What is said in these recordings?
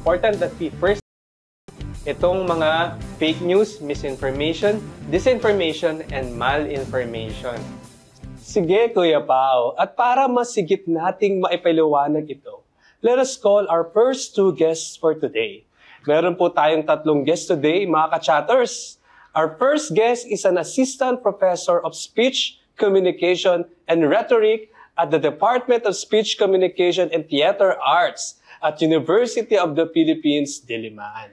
important that we first itong mga fake news, misinformation, disinformation, and malinformation. Sige, Kuya Pao. At para masigit nating maipaliwanag ito, let us call our first two guests for today. Meron po tayong tatlong guests today, mga ka-chatters. Our first guest is an assistant professor of speech, communication, and rhetoric at the Department of Speech, Communication, and Theater Arts at University of the Philippines, Diliman,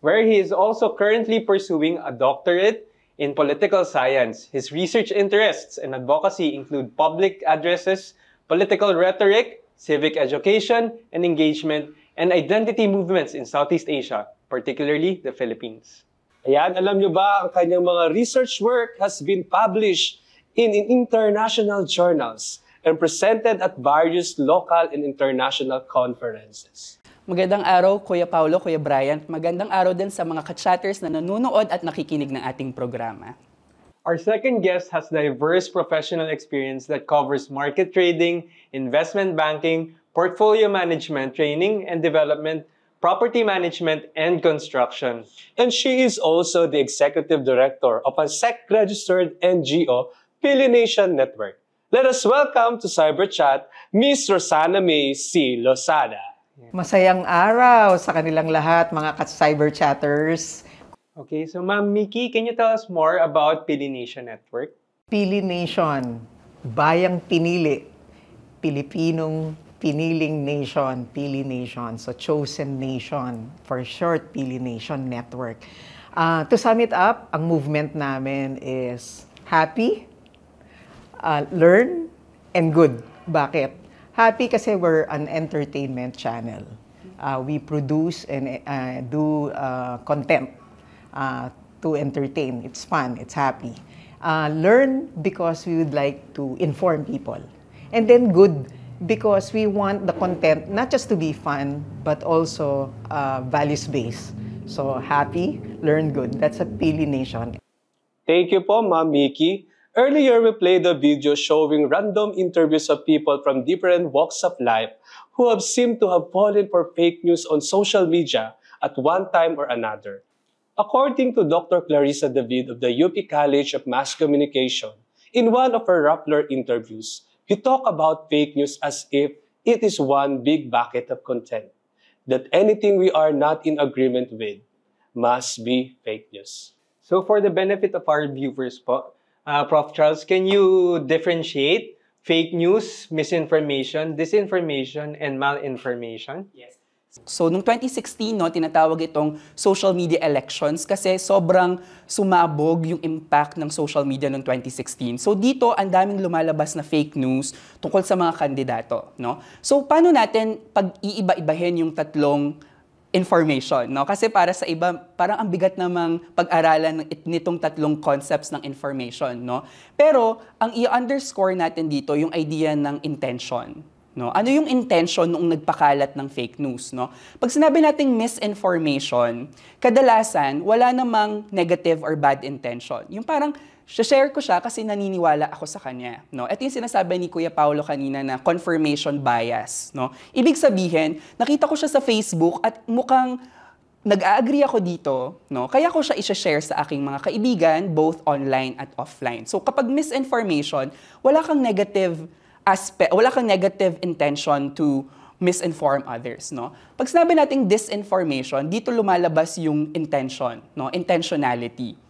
where he is also currently pursuing a doctorate in political science. His research interests and advocacy include public addresses, political rhetoric, civic education and engagement, and identity movements in Southeast Asia, particularly the Philippines. Ayan, alam nyo ba, ang kanyang mga research work has been published in international journals and presented at various local and international conferences. Magandang araw, Kuya Paulo, Kuya Bryant. Magandang araw din sa mga ka-chatters na nanonood at nakikinig ng ating programa. Our second guest has diverse professional experience that covers market trading, investment banking, portfolio management, training and development, property management, and construction. And she is also the executive director of a SEC-registered NGO, Pilination Network. Let us welcome to Cyber Chat, Ms. Rosana May C. Losada. Masayang araw sa kanilang lahat, mga ka-cyber chatters. Okay, so Ma'am Mickey, can you tell us more about Pilination Network? Pilination, bayang pinili, Pilipinong piniling nation, Pilination. So, chosen nation, for short, Pilination Network. To sum it up, ang movement namin is happy, learn, and good. Bakit? Happy kasi we're an entertainment channel. We produce and do content to entertain. It's fun, it's happy. Learn because we would like to inform people. And then good because we want the content not just to be fun, but also values-based. So happy, learn good. That's a Pilination. Thank you po, Ma'am Mickey. Earlier, we played a video showing random interviews of people from different walks of life who have seemed to have fallen for fake news on social media at one time or another. According to Dr. Clarissa David of the UP College of Mass Communication, in one of her Rappler interviews, he talked about fake news as if it is one big bucket of content, that anything we are not in agreement with must be fake news. So for the benefit of our viewers po, Prof. Charles, can you differentiate fake news, misinformation, disinformation, and malinformation? Yes. So, noong 2016, no, tinatawag itong social media elections kasi sobrang sumabog yung impact ng social media noong 2016. So, dito, ang daming lumalabas na fake news tungkol sa mga kandidato. No? So, paano natin pag-iiba-ibahin yung tatlong information, no? Kasi para sa iba, parang ang bigat namang pag-aralan nitong tatlong concepts ng information, no? Pero ang i-underscore natin dito yung idea ng intention, no? Ano yung intention nung nagpakalat ng fake news, no? Pag sinabi nating misinformation, kadalasan wala namang negative or bad intention. Yung parang share ko siya kasi naniniwala ako sa kanya, no? Ito yung sinasabi ni Kuya Paulo kanina na confirmation bias, no? Ibig sabihin, nakita ko siya sa Facebook at mukhang nag-a-agree ako dito, no? Kaya ko siya i-share sa aking mga kaibigan, both online at offline. So kapag misinformation, wala kang negative aspect, wala kang negative intention to misinform others, no? Pag sinabi nating disinformation, dito lumalabas yung intention, no? Intentionality.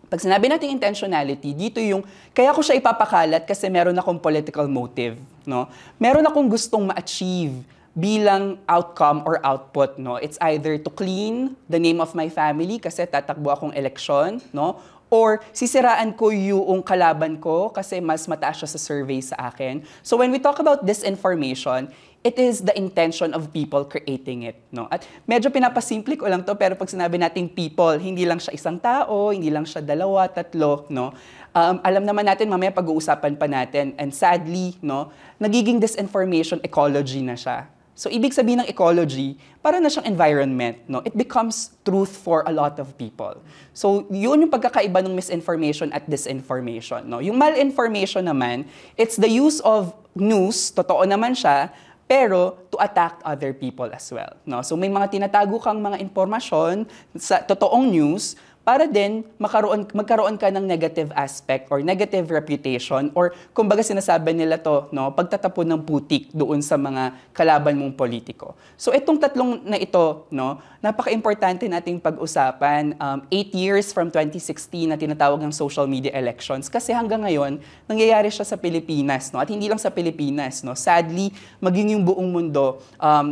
Pag sinabi natin intentionality, dito yung, kaya ko siya ipapakalat kasi meron akong political motive, no? Meron akong gustong ma-achieve bilang outcome or output, no? It's either to clean the name of my family kasi tatakbo akong eleksyon, no? Or sisiraan ko yung kalaban ko kasi mas mataas siya sa survey sa akin. So when we talk about disinformation, it is the intention of people creating it, no? At medyo pinapasimple ko lang to, pero pag sinabi nating people, hindi lang siya isang tao, hindi lang siya dalawa, tatlo, no? Alam naman natin, mamaya pag-uusapan pa natin, and sadly, no, nagiging disinformation ecology na siya. So, ibig sabihin ng ecology, para na siyang environment, no? It becomes truth for a lot of people. So, yun yung pagkakaiba ng misinformation at disinformation, no? Yung malinformation naman, it's the use of news, totoo naman siya, pero to attack other people as well, no? So may mga tinatago kang mga impormasyon sa totoong news para din magkaroon ka ng negative aspect or negative reputation or kumbaga sinasabi nila to, no, pagtatapon ng putik doon sa mga kalaban mong politiko. So itong tatlong na ito, no, napaka-importante nating pag-usapan. 8 years from 2016 na tinatawag ng social media elections kasi hanggang ngayon nangyayari siya sa Pilipinas, no, at hindi lang sa Pilipinas, no. Sadly, maging yung buong mundo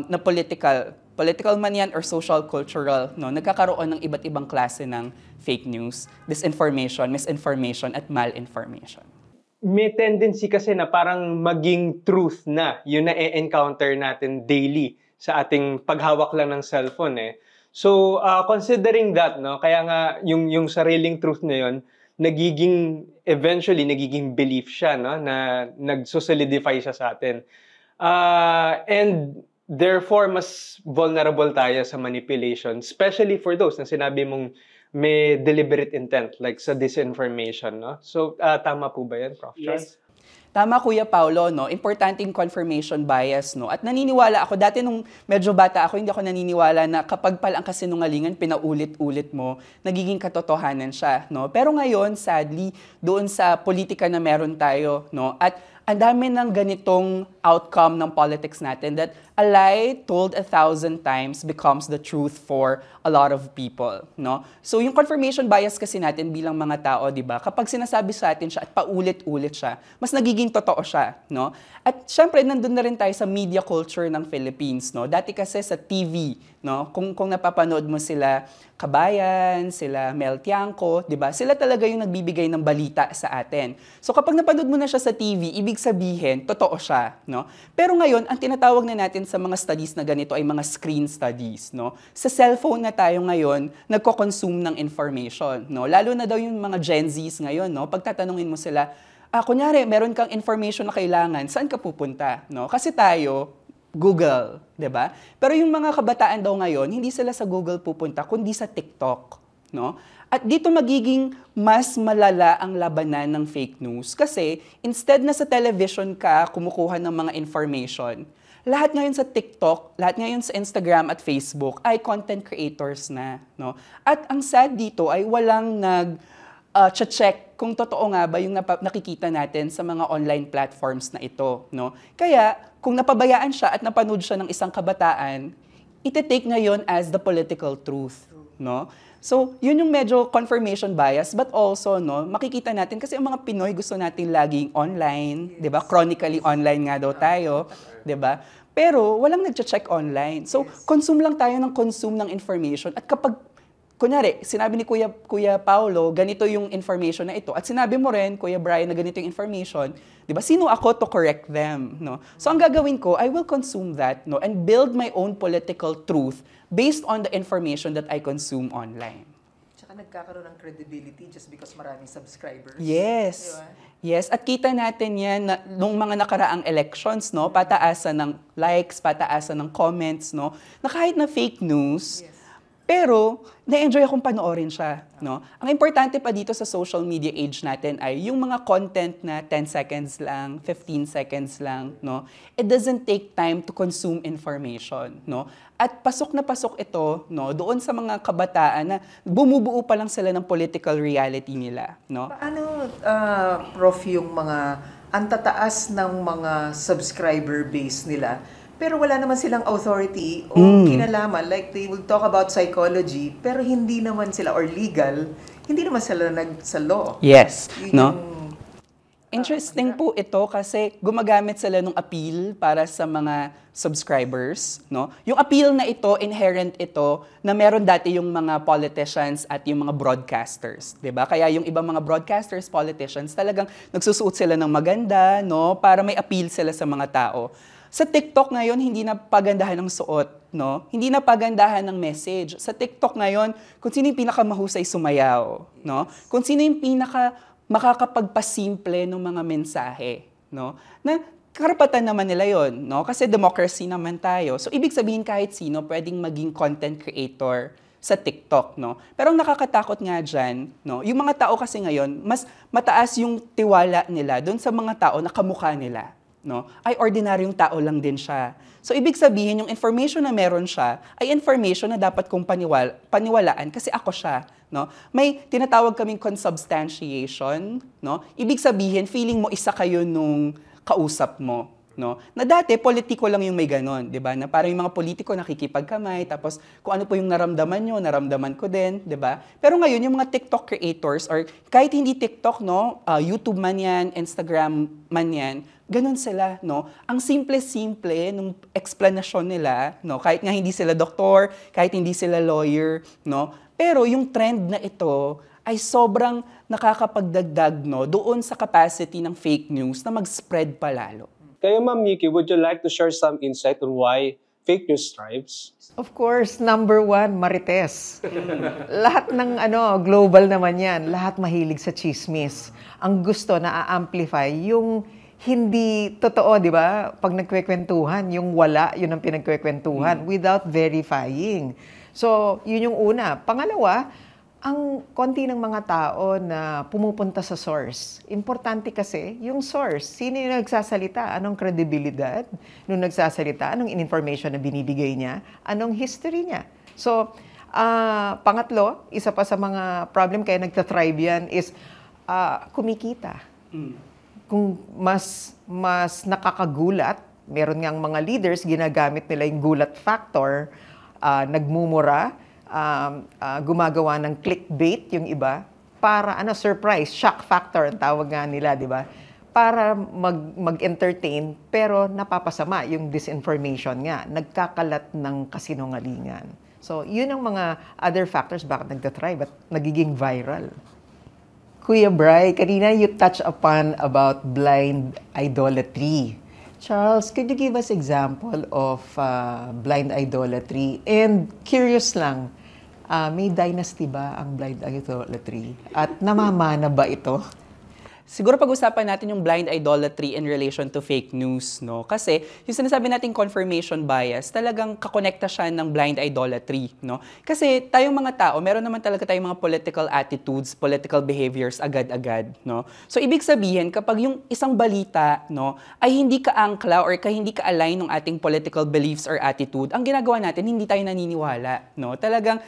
na political man yan or social cultural, no, nagkakaroon ng iba't ibang klase ng fake news, disinformation, misinformation, at malinformation. May tendency kasi na parang maging truth na yun na e-encounter natin daily sa ating paghawak lang ng cellphone eh. So, considering that, no, kaya nga yung sariling truth na yun, eventually nagiging belief siya, no, na nagsosolidify siya sa atin. And therefore, mas vulnerable tayo sa manipulation, especially for those na sinabi mong may deliberate intent, like sa disinformation, no? So, tama po ba yan, Prof. Yes. Tama, Kuya Paulo, no? Importanteng confirmation bias, no? At naniniwala ako, dati nung medyo bata ako, hindi ako naniniwala na kapag pala ang kasinungalingan, pinaulit-ulit mo, nagiging katotohanan siya, no? Pero ngayon, sadly, doon sa politika na meron tayo, no? At ang dami ng ganitong outcome ng politics natin that a lie told 1,000 times becomes the truth for a lot of people, no? So yung confirmation bias kasi natin bilang mga tao, 'di ba? Kapag sinasabi sa atin siya at paulit-ulit siya, mas nagiging totoo siya, no? At syempre nandun na rin tayo sa media culture ng Philippines, no? Dati kasi sa TV, no? Kung napapanood mo sila Kabayan, sila Mel Tiangco, 'di ba? Sila talaga yung nagbibigay ng balita sa atin. So kapag napanood mo na siya sa TV, ibig sabihin totoo siya, no? Pero ngayon, ang tinatawag na natin sa mga studies na ganito ay mga screen studies, no? Sa cellphone na tayo ngayon, nagko-consume ng information, no? Lalo na daw yung mga Gen Zs ngayon, no? Pagtatanungin mo sila, kunyari, meron kang information na kailangan, saan ka pupunta, no? Kasi tayo, Google, 'di ba? Pero yung mga kabataan daw ngayon, hindi sila sa Google pupunta, kundi sa TikTok, no? At dito magiging mas malala ang labanan ng fake news kasi instead na sa television ka kumukuha ng mga information, lahat ngayon sa TikTok, lahat ngayon sa Instagram at Facebook ay content creators na, no? At ang sad dito ay walang check kung totoo nga ba yung nakikita natin sa mga online platforms na ito, no? Kaya kung napabayaan siya at napanood siya ng isang kabataan, iti-take ngayon as the political truth, no? So, yun yung medyo confirmation bias, but also, no, makikita natin, kasi ang mga Pinoy gusto natin laging online, di ba? Chronically online nga daw tayo, di ba? Pero, walang nag-check online. So, consume lang tayo ng consume ng information. At kapag, kunyari, sinabi ni Kuya Paulo, ganito yung information na ito. At sinabi mo rin, Kuya Brian, na ganito yung information, di ba? Sino ako to correct them, no? So, ang gagawin ko, I will consume that, no, and build my own political truth based on the information that I consume online. Tsaka nagkakaroon ng credibility just because maraming subscribers. Yes. Diba? Yes, at kita natin yan na, nung mga nakaraang elections, no, pataasan ng likes, pataasan ng comments, no, na kahit na fake news, pero na-enjoy akong panoorin siya, no. Ang importante pa dito sa social media age natin ay yung mga content na 10 seconds lang, 15 seconds lang, no. It doesn't take time to consume information, no. At pasok na pasok ito, no, doon sa mga kabataan na bumubuo pa lang sila ng political reality nila, no. Paano, Prof, yung ang tataas ng mga subscriber base nila, pero wala naman silang authority o kinalaman. Like, they will talk about psychology, pero hindi naman sila, or legal, hindi naman sila sa law. Yes, Yun no. yung, Interesting po ito kasi gumagamit sila ng appeal para sa mga subscribers, no? Yung appeal na ito, inherent ito, na meron dati yung mga politicians at yung mga broadcasters, 'di ba? Kaya yung ibang mga broadcasters, politicians, talagang nagsusuot sila ng maganda, no? Para may appeal sila sa mga tao. Sa TikTok ngayon, hindi na pagandahan ng suot, no? Hindi na pagandahan ng message. Sa TikTok ngayon, kung sino yung pinakamahusay sumayaw, no? Kung sino yung makakapagpasimple ng mga mensahe, no? Na karapatan naman nila yon, no? Kasi democracy naman tayo. So, ibig sabihin kahit sino pwedeng maging content creator sa TikTok, no? Pero ang nakakatakot nga dyan, no? Yung mga tao kasi ngayon, mas mataas yung tiwala nila doon sa mga tao na kamukha nila. no, ay ordinaryong tao lang din siya. So, ibig sabihin, yung information na meron siya ay information na dapat kong paniwalaan kasi ako siya. No? May tinatawag kaming consubstantiation. No? Ibig sabihin, feeling mo isa kayo nung kausap mo. No? Na dati, politiko lang yung may ganon, di ba? Na parang yung mga politiko nakikipagkamay, tapos kung ano po yung naramdaman nyo, naramdaman ko din, di ba? Pero ngayon, yung mga TikTok creators, or kahit hindi TikTok, no? YouTube man yan, Instagram man yan, ganon sila, no? Ang simple-simple nung explanation nila, no? Kahit nga hindi sila doktor, kahit hindi sila lawyer, no? Pero yung trend na ito ay sobrang nakakapagdagdag, no? Doon sa capacity ng fake news na mag-spread palalo. Kayo, Ma'am Mickey, would you like to share some insight on why fake news thrives? Of course, number one, Marites. Lahat ng global naman yan. Lahat mahilig sa chismis. Ang gusto na a-amplify yung hindi totoo, di ba? Pag nagkwekwentuhan, yung wala, yun ang pinagkwekwentuhan without verifying. So, yun yung una. Pangalawa, ang konti ng mga tao na pumupunta sa source. Importante kasi yung source. Sino yung nagsasalita? Anong kredibilidad nung nagsasalita? Anong information na binibigay niya? Anong history niya? So, pangatlo, isa pa sa mga problem kaya nagtatribe yan is kumikita. Kung mas nakakagulat, meron ngang mga leaders, ginagamit nila yung gulat factor, nagmumura, gumagawa ng clickbait yung iba para surprise, shock factor ang tawag nga nila, di ba? Para mag-entertain pero napapasama yung disinformation nga, nagkakalat ng kasinungalingan. So, yun ang mga other factors bakit nagtatry at nagiging viral. Kuya Bri, kanina you touched upon about blind idolatry. Charles, could you give us example of blind idolatry? And curious lang, may dynasty ba ang blind idolatry? At namamana ba ito? Siguro pag-usapan natin yung blind idolatry in relation to fake news, no? Kasi yung sinasabi nating confirmation bias, talagang kakonekta siya ng blind idolatry, no? Kasi tayong mga tao, meron naman talaga tayong mga political attitudes, political behaviors agad-agad, no? So ibig sabihin, kapag yung isang balita, no, ay hindi ka-angkla or hindi ka-align ng ating political beliefs or attitude, ang ginagawa natin, hindi tayo naniniwala, no? Talagang,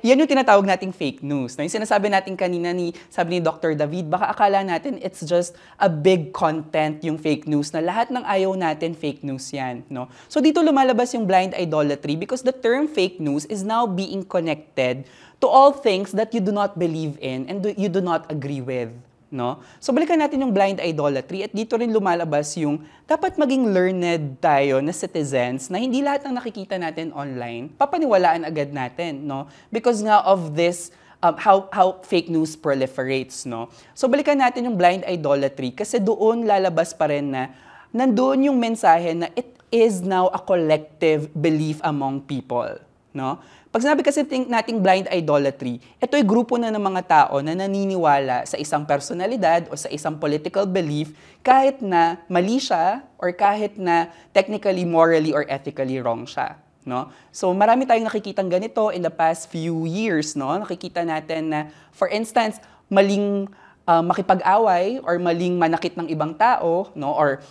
yan yung tinatawag nating fake news, no? Yung sinasabi natin kanina sabi ni Dr. David, baka akala natin it's just a big content yung fake news na lahat ng ayaw natin fake news yan, no? So dito lumalabas yung blind idolatry because the term fake news is now being connected to all things that you do not believe in and you do not agree with, no? So balikan natin yung blind idolatry at dito rin lumalabas yung dapat maging learned tayo na citizens na hindi lahat ng nakikita natin online papaniwalaan agad natin, no? Because nga of this how fake news proliferates, no? So balikan natin yung blind idolatry kasi doon lalabas pa rin na nandoon yung mensahe na it is now a collective belief among people, no? Pag sinabi kasi nating blind idolatry, ito'y grupo na ng mga tao na naniniwala sa isang personalidad o sa isang political belief kahit na mali siya or kahit na technically, morally, or ethically wrong siya. No? So marami tayong nakikitang ganito in the past few years, no? Nakikita natin na, for instance, maling makipag-away or maling manakit ng ibang tao, no? Or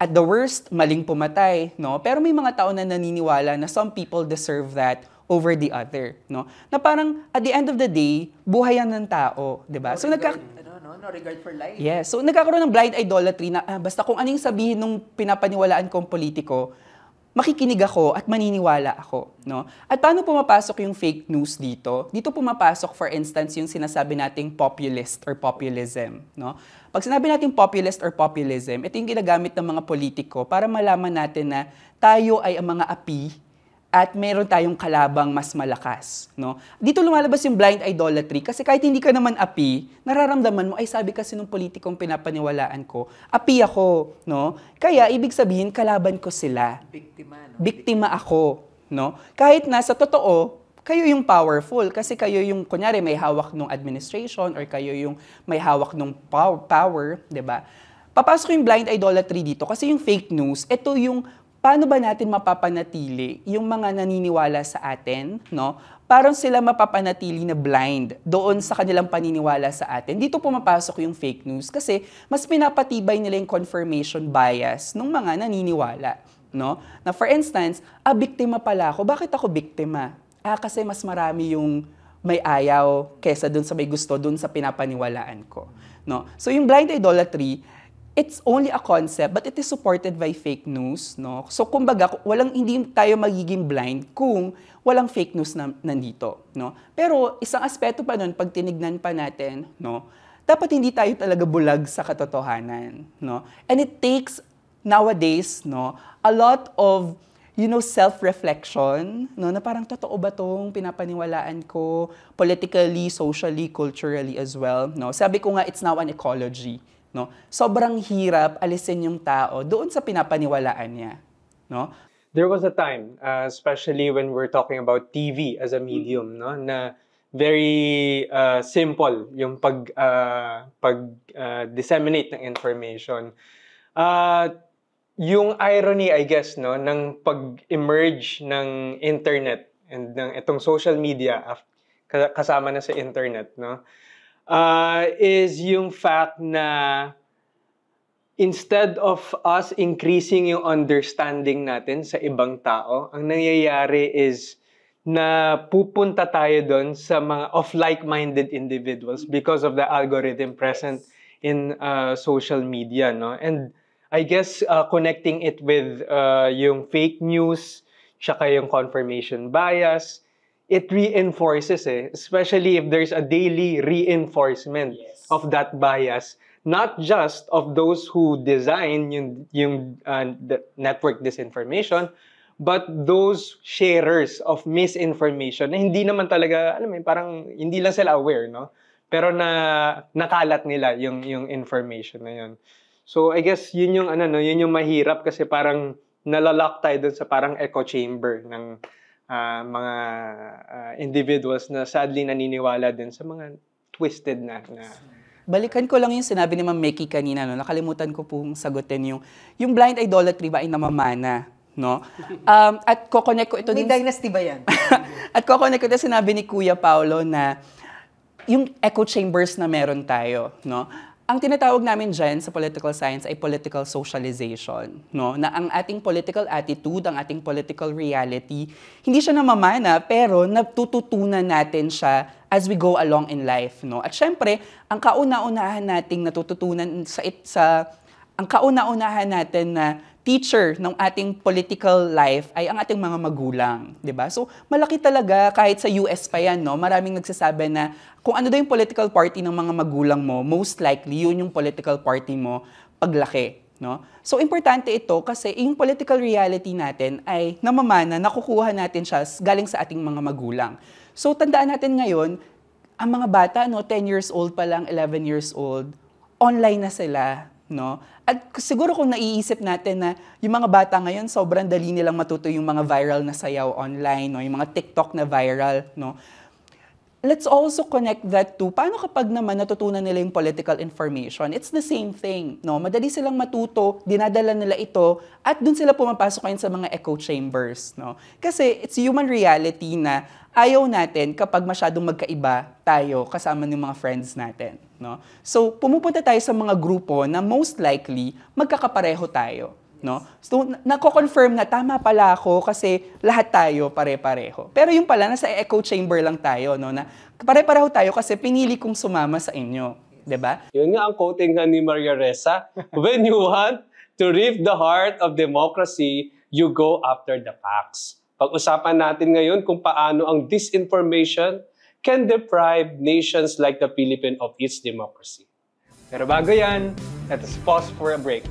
at the worst, maling pumatay, no? Pero may mga tao na naniniwala na some people deserve that over the other, no? Na parang at the end of the day, buhay yan ng tao, 'di ba? So no regard for life. Yes. So nagkakaroon ng blind idolatry na basta kung anong sabihin ng pinapaniwalaan kong politiko, makikinig ako at maniniwala ako, no? At paano pumapasok yung fake news dito? Dito pumapasok, for instance, yung sinasabi nating populist or populism, no? Pag sinabi nating populist or populism, ito yung ginagamit ng mga politiko para malaman natin na tayo ay ang mga api at meron tayong kalabang mas malakas, no? Dito lumalabas yung blind idolatry kasi kahit hindi ka naman api, nararamdaman mo, ay sabi kasi nung politikong pinapaniwalaan ko, api ako, no? Kaya ibig sabihin, kalaban ko sila. Biktima, no? Biktima ako, no? Kahit na sa totoo, kayo yung powerful kasi kayo yung, kunyari, may hawak ng administration or kayo yung may hawak ng power, 'di ba? Papasok yung blind idolatry dito kasi yung fake news, ito yung paano ba natin mapapanatili yung mga naniniwala sa atin, no? Parang sila mapapanatili na blind doon sa kanilang paniniwala sa atin. Dito pumapasok yung fake news kasi mas pinapatibay nila yung confirmation bias ng mga naniniwala, no? Na for instance, biktima pala ako. Bakit ako biktima? Kasi mas marami yung may ayaw kesa doon sa may gusto, doon sa pinapaniwalaan ko, no? So yung blind idolatry, it's only a concept, but it is supported by fake news, no? So, kumbaga, hindi tayo magiging blind kung walang fake news na nandito, no? Pero, isang aspeto pa nun, pag tinignan pa natin, no? Dapat hindi tayo talaga bulag sa katotohanan, no? And it takes, nowadays, no, a lot of, self-reflection, no? Na parang, totoo ba tong pinapaniwalaan ko, politically, socially, culturally as well, no? Sabi ko nga, it's now an ecology. No? Sobrang hirap alisin yung tao doon sa pinapaniwalaan niya, no? There was a time, especially when we're talking about TV as a medium, no, na very simple yung disseminate ng information. Yung irony, I guess, no, ng pag-emerge ng internet and ng itong social media kasama na sa internet, no? Is yung fact na instead of us increasing yung understanding natin sa ibang tao, ang nangyayari is na pupunta tayo doon sa mga of like-minded individuals because of the algorithm present in social media, no? And I guess connecting it with yung fake news, tsaka yung confirmation bias, it reinforces, especially if there's a daily reinforcement of that bias, not just of those who design yung the network disinformation, but those sharers of misinformation na hindi naman talaga, alam mo, parang hindi lang sila aware, no? Pero nakalat nila yung information na yun. So I guess yun yung yun yung mahirap kasi parang nalalock tayo dun sa parang echo chamber ng mga individuals na sadly naniniwala din sa mga twisted na. Balikan ko lang yung sinabi ni Ma'am Mickey kanina, no? Nakalimutan ko pong sagutin yung blind idolatry ba ay namamana, no? At ko-connect ko ito din. May dynasty ba yan? At ko-connect ko ito sinabi ni Kuya Paolo na yung echo chambers na meron tayo, no? Ang tinatawag namin dyan sa political science ay political socialization, no? Na ang ating political attitude, ang ating political reality, hindi siya namamana, pero natututunan natin siya as we go along in life, no? At syempre, ang kauna-unahan nating natututunan ang kauna-unahan natin na teacher ng ating political life ay ang ating mga magulang, 'di ba? So, malaki talaga kahit sa US pa 'yan, no? Maraming nagsasabi na kung ano daw yung political party ng mga magulang mo, most likely yun yung political party mo paglaki, no? So, importante ito kasi yung political reality natin ay namamana, nakukuha natin siya galing sa ating mga magulang. So, tandaan natin ngayon, ang mga bata, no, 10 years old pa lang, 11 years old, online na sila, no? At siguro kung naiisip natin na yung mga bata ngayon, sobrang dali nilang matuto yung mga viral na sayaw online, no? Yung mga TikTok na viral, no? Let's also connect that to paano kapag naman natutunan nila yung political information. It's the same thing, no? Madali silang matuto, dinadala nila ito, at dun sila pumapasok ngayon sa mga echo chambers, no? Kasi it's human reality na ayaw natin kapag masyadong magkaiba tayo kasama ng mga friends natin, no? So, pumupunta tayo sa mga grupo na most likely magkakapareho tayo, no? So, nako-confirm na tama pala ako kasi lahat tayo pare-pareho. Pero yung pala, nasa echo chamber lang tayo, no? Na pare-pareho tayo kasi pinili kong sumama sa inyo, 'di ba? Yun nga ang quoting ni Maria Ressa, when you want to reap the heart of democracy, you go after the facts. Pag-usapan natin ngayon kung paano ang disinformation can deprive nations like the Philippines of its democracy. Pero bago yan, let us pause for a break.